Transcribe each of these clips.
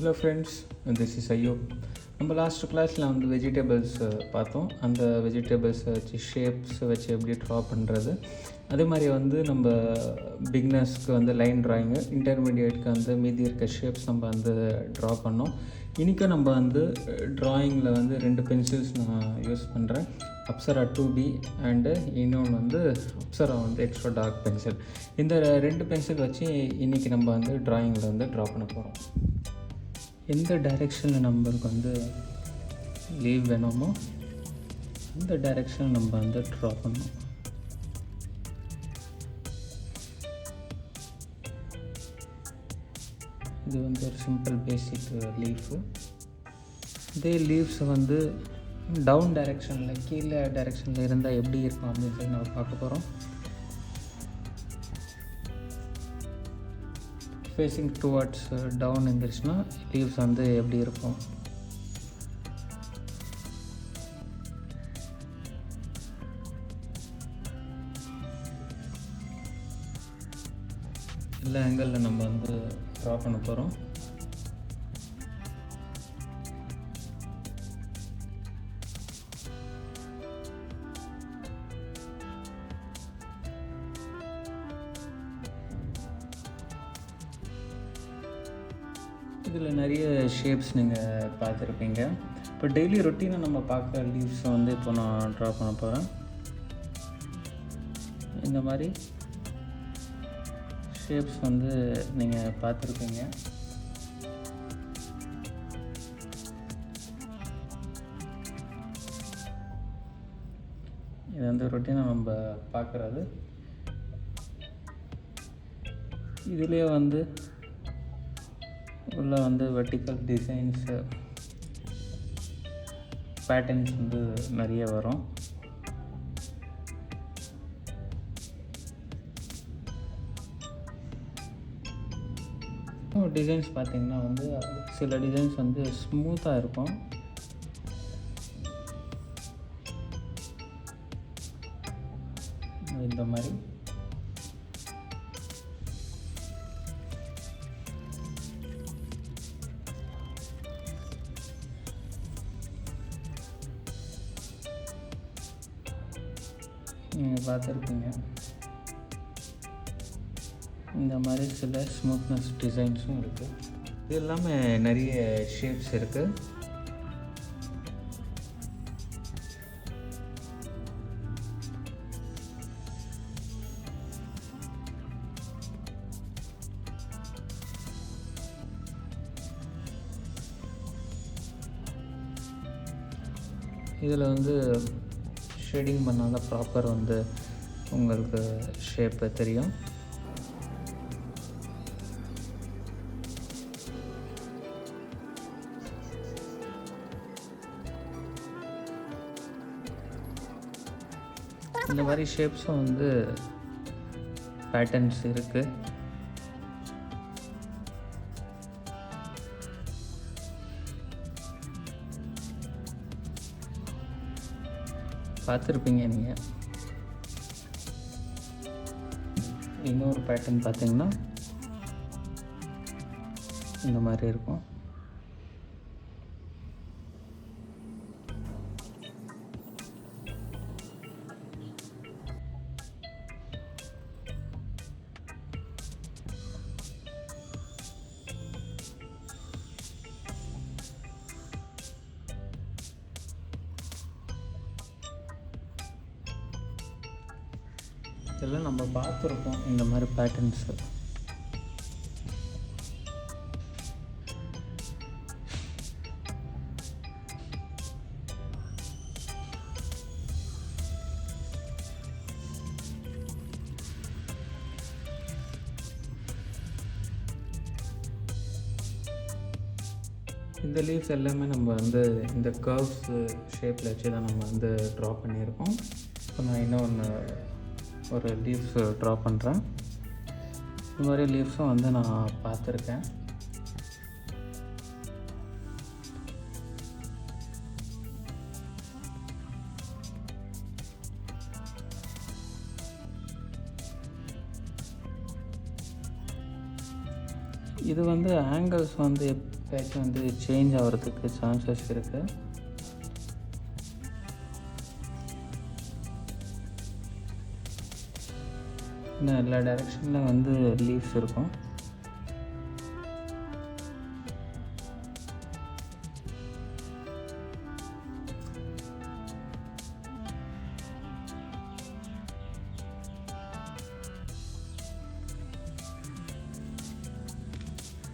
Hello friends, this is Ayoob. நம்ம last கிளாஸில் வந்து வெஜிடபிள்ஸ் பார்த்தோம். அந்த வெஜிடபிள்ஸை வச்சு ஷேப்ஸ் வச்சு எப்படி ட்ரா பண்ணுறது, அதே மாதிரி வந்து நம்ம பிகினர்ஸ்க்கு வந்து லைன் ட்ராயிங்கு, இன்டர்மீடியேட்க்கு வந்து மீதி இருக்க ஷேப்ஸ் நம்ம வந்து ட்ரா பண்ணோம். இன்றைக்கும் நம்ம வந்து ட்ராயிங்கில் வந்து 2 பென்சில்ஸ் நான் யூஸ் பண்ணுறேன். அப்சரா 2B அண்டு இன்னொன்று வந்து அப்சரா வந்து எக்ஸ்ட்ரா டார்க் பென்சில். இந்த 2 பென்சில் வச்சு இன்றைக்கி நம்ம வந்து ட்ராயிங்கில் வந்து ட்ரா பண்ண போகிறோம். எந்த டைரெக்ஷனில் நம்மளுக்கு வந்து லீவ் வேணுமோ அந்த டைரெக்ஷனில் நம்ம வந்து ட்ரா பண்ணணும். இது வந்து ஒரு சிம்பிள் பேசிக் லீஃபு. இதே லீவ்ஸ் வந்து டவுன் டைரெக்ஷனில், கீழே டைரெக்ஷனில் இருந்தால் எப்படி இருக்கும் அப்படின்னு சொல்லி நம்ம பார்க்க போகிறோம். ஃபேஸிங் டுவர்ட்ஸ் டவுன் இருந்துச்சுன்னா லீவ்ஸ் வந்து எப்படி இருக்கும். எல்லா ஆங்கிளில் நம்ம வந்து ட்ரா பண்ண போகிறோம். இதில் நிறைய ஷேப்ஸ் நீங்கள் பார்த்துருப்பீங்க. இப்போ டெய்லி ரொட்டீனாக நம்ம பார்க்குற லீவ்ஸை வந்து இப்போ நான் ட்ரா பண்ண போகிறேன். இந்த மாதிரி ஷேப்ஸ் வந்து நீங்கள் பார்த்துருப்பீங்க. இது வந்து ரொட்டீனாக நம்ம பார்க்குறது. இதுலேயே வந்து உள்ள வந்து வெர்டிக்கல் டிசைன்ஸு பேட்டர்ன்ஸ் வந்து நிறைய வரும். டிசைன்ஸ் பார்த்திங்கன்னா வந்து சில டிசைன்ஸ் வந்து ஸ்மூத்தாக இருக்கும். இந்த மாதிரி நீங்கள் பார்த்துருப்பீங்க. இந்த மாதிரி சில ஸ்மூத்னஸ் டிசைன்ஸும் இருக்குது. இது இல்லாமல் நிறைய ஷேப்ஸ் இருக்குது. இதில் வந்து ஷேடிங் பண்ணால் தான் ப்ராப்பர் வந்து உங்களுக்கு ஷேப்பு தெரியும். இந்த மாதிரி ஷேப்ஸும் வந்து பேட்டர்ன்ஸ் இருக்குது. பார்த்துருப்பீங்க நீங்கள். இன்னொரு பேட்டர்ன் பார்த்தீங்கன்னா இந்த மாதிரி இருக்கும். இதெல்லாம் நம்ம பார்த்துருப்போம் இந்த மாதிரி பேட்டர்ன்ஸு. இந்த லீவ்ஸ் எல்லாமே நம்ம வந்து இந்த கர்வ்ஸ் ஷேப்பில் வச்சு தான் நம்ம வந்து ட்ரா பண்ணியிருக்கோம். இப்போ நான் இன்னொன்று ஒரு லீவ்ஸ் ட்ரா பண்ணுறேன். இந்த மாதிரி லீவ்ஸும் வந்து நான் பார்த்துருக்கேன். இது வந்து ஆங்கிள்ஸ் வந்து பேட்ச் வந்து சேஞ்ச் ஆகிறதுக்கு சான்சஸ் இருக்குது. இன்னும் எல்லா டைரெக்ஷனில் வந்து லீவ்ஸ் இருக்கும்.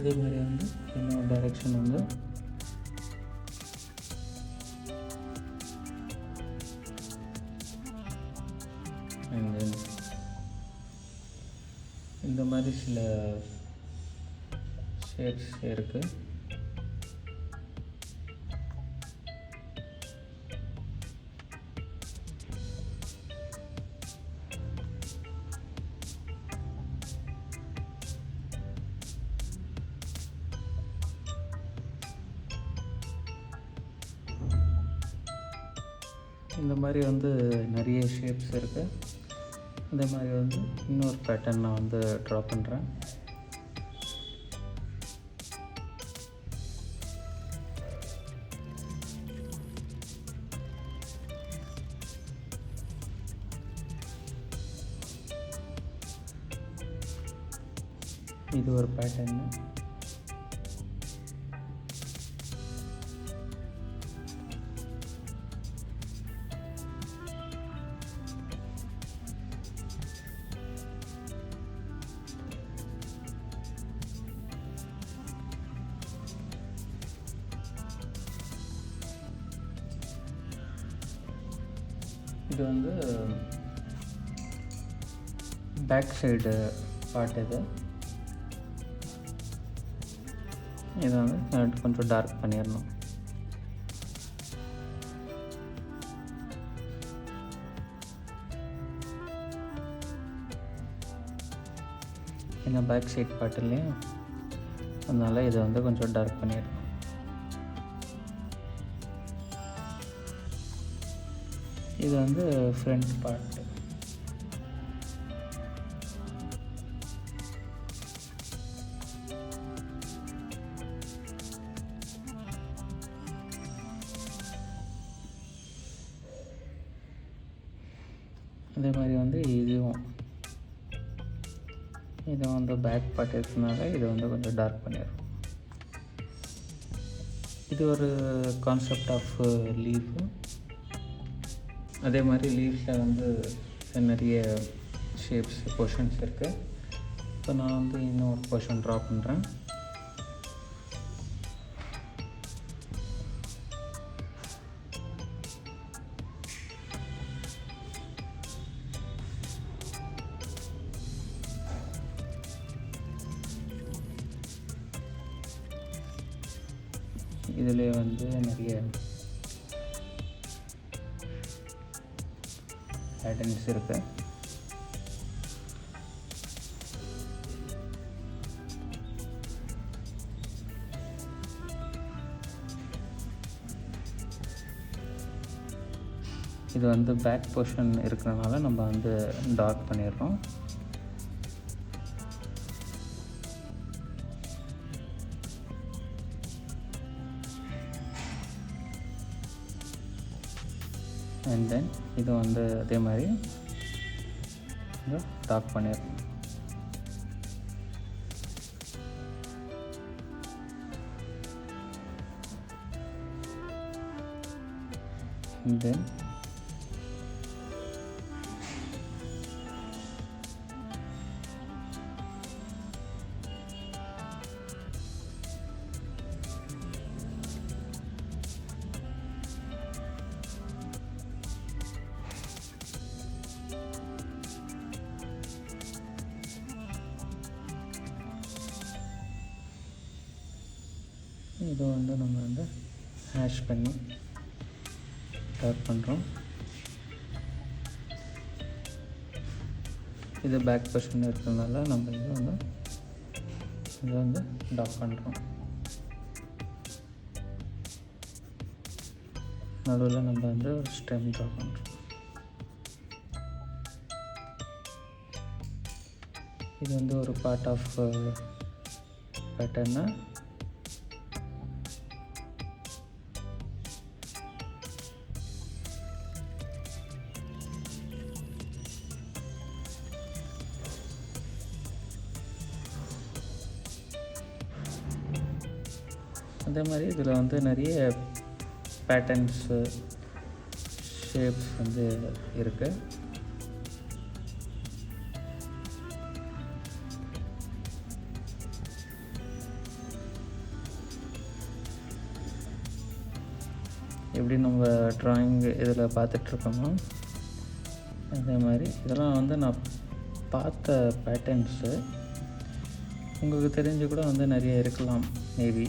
அதே மாதிரி வந்து இன்னொரு டைரெக்ஷன் வந்து இந்த மாதிரி சில ஷேப்ஸ் இருக்குது. இந்த மாதிரி வந்து நிறைய ஷேப்ஸ் இருக்குது. அதே மாதிரி வந்து இன்னொரு பேட்டர்ன் நான் வந்து ட்ரா பண்ணுறேன். இது ஒரு பேட்டர்னு. இது வந்து பேக் சைடு பார்ட். இதை வந்து கொஞ்சம் டார்க் பண்ணிடணும். ஏன்னா பேக் சைட் பார்ட் இல்லையா, அதனால் இதை வந்து கொஞ்சம் டார்க் பண்ணிடணும். இது வந்து ஃப்ரண்ட் பார்ட். அதே மாதிரி வந்து இதுவும் இது வந்து பேக் பார்ட் இருக்கிறதுனால இதை வந்து கொஞ்சம் டார்க் பண்ணிடுறோம். இது ஒரு கான்செப்ட் ஆஃப் லீஃப். அதே மாதிரி லீஃபில் வந்து நிறைய ஷேப்ஸ் போர்ஷன்ஸ் இருக்குது. இப்போ நான் வந்து இன்னும் ஒரு போர்ஷன் ட்ரா பண்ணுறேன். இதில் வந்து நிறைய பேட்டர்ன்ஸ் இருக்குது. இது வந்து பேக் போர்ஷன் இருக்கிறதுனால நம்ம வந்து டார்க் பண்ணிடுறோம். அண்ட் தென் இது வந்து அதே மாதிரி டார்க் பண்ணிடணும். அண்ட் தென் இதை வந்து நம்ம வந்து ஹேஷ் பண்ணி டார்க் பண்ணுறோம். இது பேக் போர்ஷன் இருக்கிறதுனால நம்ம இதை வந்து டார்க் பண்ணுறோம். நடுவில் நம்ம வந்து ஒரு ஸ்டெம் ட்ரா பண்ணுறோம். இது வந்து ஒரு பார்ட் ஆஃப் பேட்டர்னா அதே மாதிரி இதில் வந்து நிறைய பேட்டர்ன்ஸு ஷேப்ஸ் வந்து இருக்குது. எப்படி நம்ம ட்ராயிங் இதில் பார்த்துட்ருக்கோமோ அதே மாதிரி இதெல்லாம் வந்து நான் பார்த்த பேட்டர்ன்ஸு. உங்களுக்கு தெரிஞ்சு கூட வந்து நிறைய இருக்கலாம் மேபி.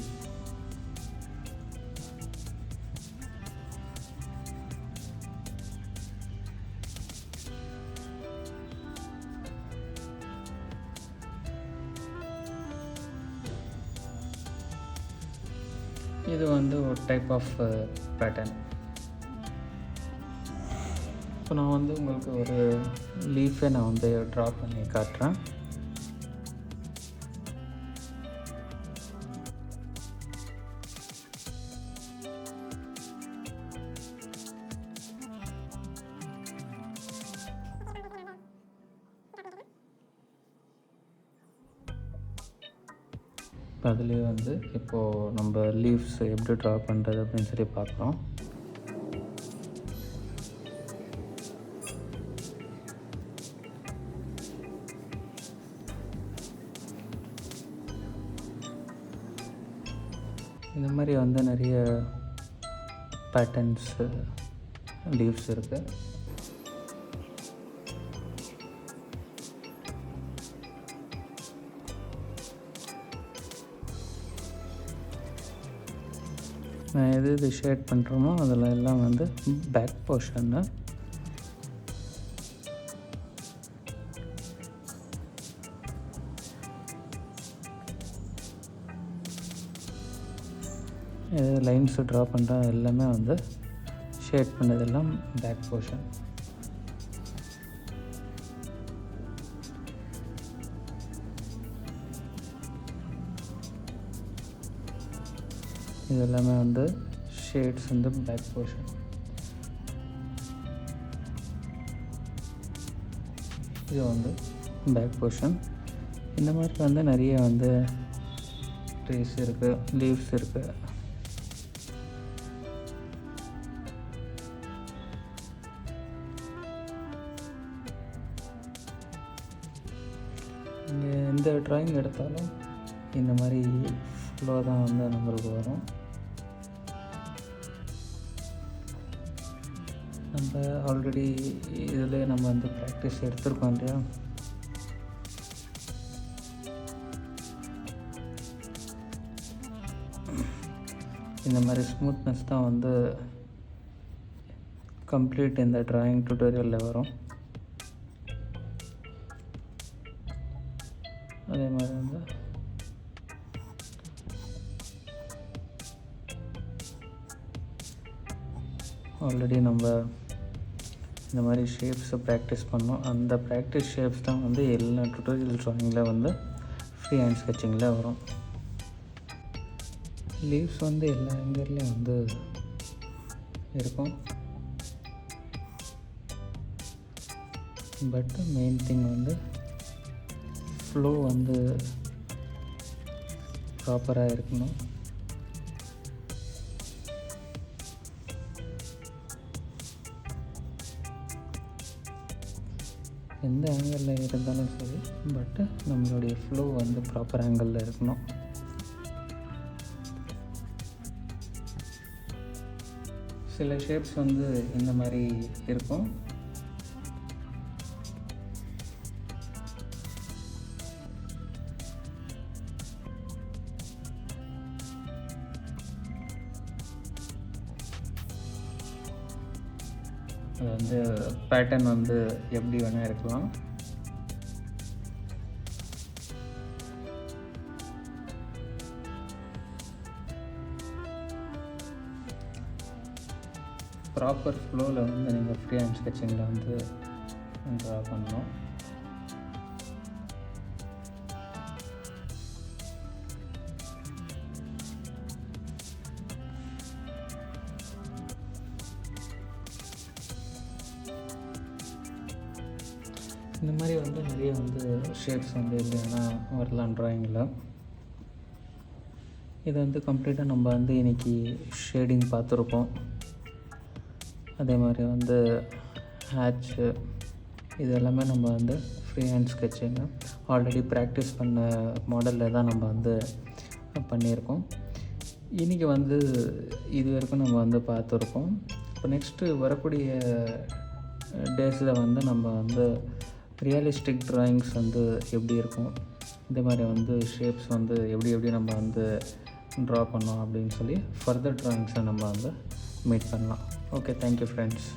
இது வந்து ஒரு டைப் ஆஃப் பேட்டர்ன். இப்போ நான் வந்து உங்களுக்கு ஒரு லீஃபை நான் வந்து ட்ரா பண்ணி காட்டுறேன். அதுலேயே வந்து இப்போது நம்ம லீவ்ஸ் எப்படி ட்ரா பண்ணுறது அப்படின்னு சொல்லி பார்க்குறோம். இந்த மாதிரி வந்து நிறைய பேட்டர்ன்ஸு லீவ்ஸ் இருக்குது. நான் எது ஷேட் பண்ணுறோமோ அதில் எல்லாம் வந்து பேக் போர்ஷன்னு. எது லைன்ஸு ட்ரா பண்ணுறோம் எல்லாமே வந்து ஷேட் பண்ணதெல்லாம் பேக் போர்ஷன். இது எல்லாமே வந்து ஷேட்ஸ் வந்து பேக் போர்ஷன். இது வந்து பேக் போர்ஷன். இந்த மாதிரி வந்து நிறைய வந்து ட்ரீஸ் இருக்குது, லீவ்ஸ் இருக்குது. நீங்கள் எந்த ட்ராயிங் எடுத்தாலும் இந்த மாதிரி ஃப்ளோ தான் வந்து நம்மளுக்கு வரும். நம்ம ஆல்ரெடி இதில் நம்ம வந்து ப்ராக்டிஸ் எடுத்துருக்கோம் இல்லையா. இந்த மாதிரி ஸ்மூத்னஸ் தான் வந்து கம்ப்ளீட் இந்த ட்ராயிங் டுட்டோரியலில் வரும். அதே மாதிரி வந்து ஆல்ரெடி நம்ம இந்த மாதிரி ஷேப்ஸை ப்ராக்டிஸ் பண்ணோம். அந்த ப்ராக்டிஸ் ஷேப்ஸ் தான் வந்து எல்லா டுட்டோரியல் ட்ராயிங்கில் வந்து ஃப்ரீ ஹேண்ட் ஸ்கெட்சிங்கில் வரும். லீவ்ஸ் வந்து எல்லா ஆங்கிள்லேயும் வந்து இருக்கும். பட் மெயின் திங் வந்து ஃப்ளோ வந்து ப்ராப்பராக இருக்கணும். எந்த ஆங்கிளில் இருந்தாலும் சரி, பட்டு நம்மளுடைய ஃப்ளோ வந்து ப்ராப்பர் ஆங்கிளில் இருக்கணும். சில ஷேப்ஸ் வந்து இந்த மாதிரி இருக்கும். அது வந்து பேட்டர்ன் வந்து எப்படி வேணால் இருக்கலாம். ப்ராப்பர் ஃப்ளோவில் வந்து நீங்கள் ஃப்ரீ ஹேண்ட் ஸ்கெட்சிங்கில் வந்து ட்ரா பண்ணணும். இந்த மாதிரி வந்து நிறைய வந்து ஷேப்ஸ் வந்து எப்படின்னா வரலாம் ட்ராயிங்கில். இது வந்து கம்ப்ளீட்டாக நம்ம வந்து இன்றைக்கி ஷேடிங் பார்த்துருக்கோம். அதே மாதிரி வந்து ஹேட்ச்சு இது எல்லாமே நம்ம வந்து ஃப்ரீ ஹேண்ட் ஸ்கெட்சிங்க ஆல்ரெடி ப்ராக்டிஸ் பண்ண மாடலில் தான் நம்ம வந்து பண்ணியிருக்கோம். இன்றைக்கி வந்து இது வரைக்கும் நம்ம வந்து பார்த்துருக்கோம். இப்போ நெக்ஸ்ட்டு வரக்கூடிய டேஸில் வந்து நம்ம வந்து ரியலிஸ்டிக் ட்ராயிங்ஸ் வந்து எப்படி இருக்கும், இந்த மாதிரி வந்து ஷேப்ஸ் வந்து எப்படி நம்ம வந்து ட்ரா பண்ணோம் அப்படின்னு சொல்லி ஃபர்தர் ட்ராயிங்ஸை நம்ம வந்து மீட் பண்ணலாம். Okay, thank you friends.